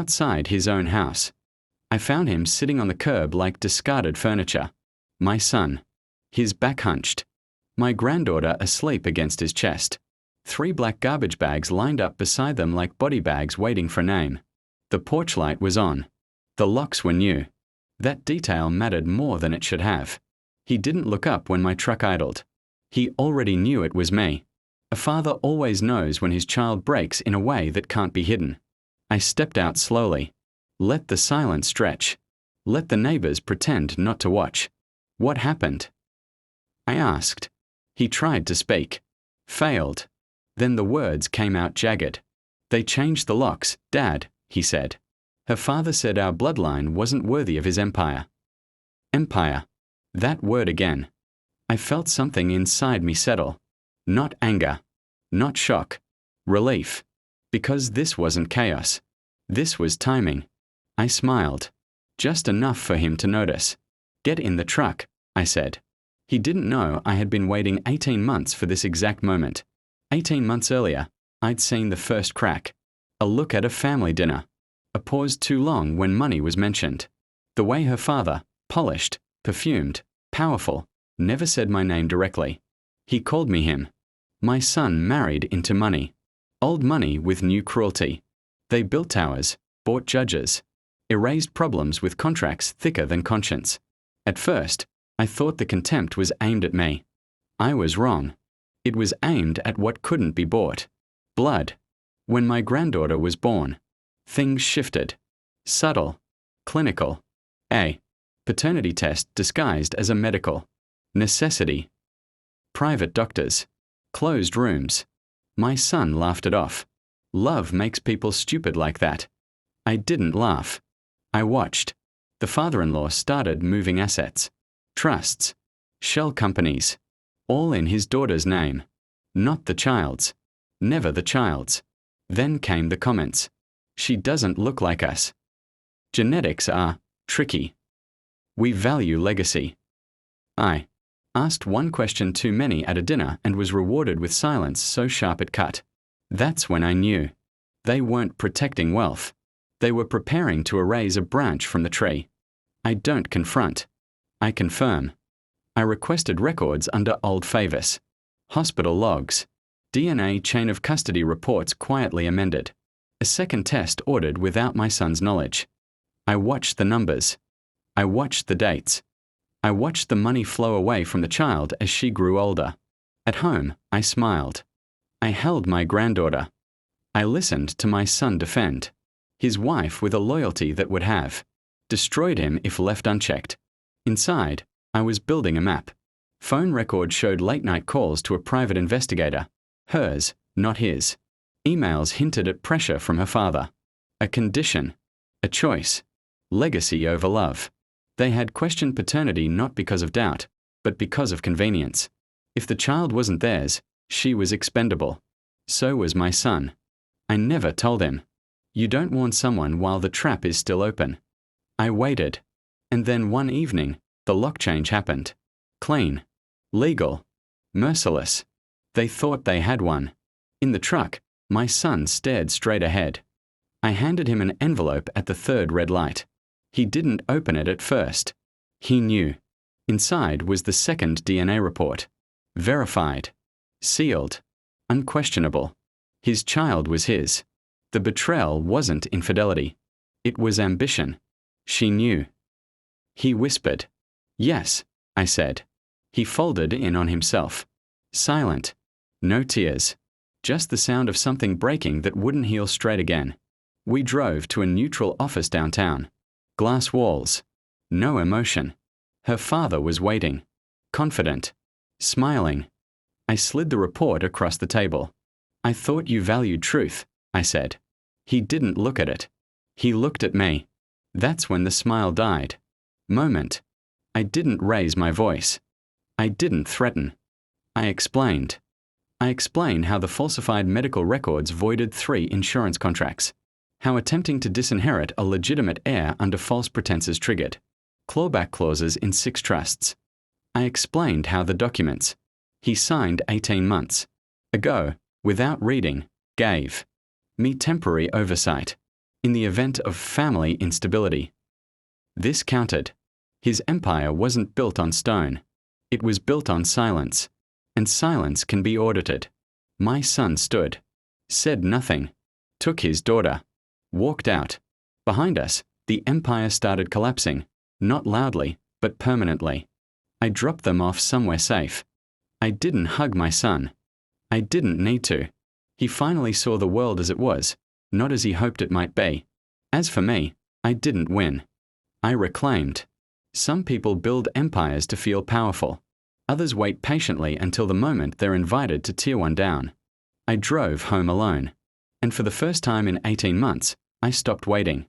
outside his own house. I found him sitting on the curb like discarded furniture. My son. His back hunched. My granddaughter asleep against his chest. 3 black garbage bags lined up beside them like body bags waiting for name. The porch light was on. The locks were new. That detail mattered more than it should have. He didn't look up when my truck idled. He already knew it was me. A father always knows when his child breaks in a way that can't be hidden. I stepped out slowly. Let the silence stretch. Let the neighbors pretend not to watch. What happened? I asked. He tried to speak. Failed. Then the words came out jagged. They changed the locks, Dad, he said. Her father said our bloodline wasn't worthy of his empire. Empire. That word again. I felt something inside me settle. Not anger. Not shock. Relief. Because this wasn't chaos. This was timing. I smiled. Just enough for him to notice. Get in the truck, I said. He didn't know I had been waiting 18 months for this exact moment. 18 months earlier, I'd seen the first crack. A look at a family dinner. A pause too long when money was mentioned. The way her father, polished, perfumed, powerful, never said my name directly. He called me him. My son married into money. Old money with new cruelty. They built towers, bought judges, erased problems with contracts thicker than conscience. At first, I thought the contempt was aimed at me. I was wrong. It was aimed at what couldn't be bought. Blood. When my granddaughter was born, things shifted. Subtle. Clinical. A paternity test disguised as a medical necessity. Private doctors. Closed rooms. My son laughed it off. Love makes people stupid like that. I didn't laugh. I watched. The father-in-law started moving assets. Trusts. Shell companies. All in his daughter's name. Not the child's. Never the child's. Then came the comments. She doesn't look like us. Genetics are tricky. We value legacy. I asked one question too many at a dinner and was rewarded with silence so sharp it cut. That's when I knew. They weren't protecting wealth. They were preparing to erase a branch from the tree. I don't confront. I confirm. I requested records under old favors. Hospital logs. DNA chain of custody reports quietly amended. A second test ordered without my son's knowledge. I watched the numbers. I watched the dates. I watched the money flow away from the child as she grew older. At home, I smiled. I held my granddaughter. I listened to my son defend. His wife with a loyalty that would have destroyed him if left unchecked. Inside, I was building a map. Phone records showed late-night calls to a private investigator. Hers, not his. Emails hinted at pressure from her father. A condition. A choice. Legacy over love. They had questioned paternity not because of doubt, but because of convenience. If the child wasn't theirs, she was expendable. So was my son. I never told him. You don't warn someone while the trap is still open. I waited. And then one evening, the lock change happened. Clean. Legal. Merciless. They thought they had one. In the truck, my son stared straight ahead. I handed him an envelope at the third red light. He didn't open it at first. He knew. Inside was the second DNA report. Verified. Sealed. Unquestionable. His child was his. The betrayal wasn't infidelity. It was ambition. She knew. He whispered. Yes, I said. He folded in on himself. Silent. No tears. Just the sound of something breaking that wouldn't heal straight again. We drove to a neutral office downtown. Glass walls. No emotion. Her father was waiting. Confident. Smiling. I slid the report across the table. I thought you valued truth, I said. He didn't look at it. He looked at me. That's when the smile died. Moment. I didn't raise my voice. I didn't threaten. I explained. I explained how the falsified medical records voided 3 insurance contracts. How attempting to disinherit a legitimate heir under false pretenses triggered clawback clauses in 6 trusts. I explained how the documents he signed 18 months ago, without reading, gave me temporary oversight. in the event of family instability. This counted. His empire wasn't built on stone. It was built on silence, and silence can be audited. My son stood, said nothing, took his daughter, walked out. Behind us, the empire started collapsing, not loudly, but permanently. I dropped them off somewhere safe. I didn't hug my son. I didn't need to. He finally saw the world as it was, not as he hoped it might be. As for me, I didn't win. I reclaimed. Some people build empires to feel powerful. Others wait patiently until the moment they're invited to tear one down. I drove home alone. And for the first time in 18 months, I stopped waiting.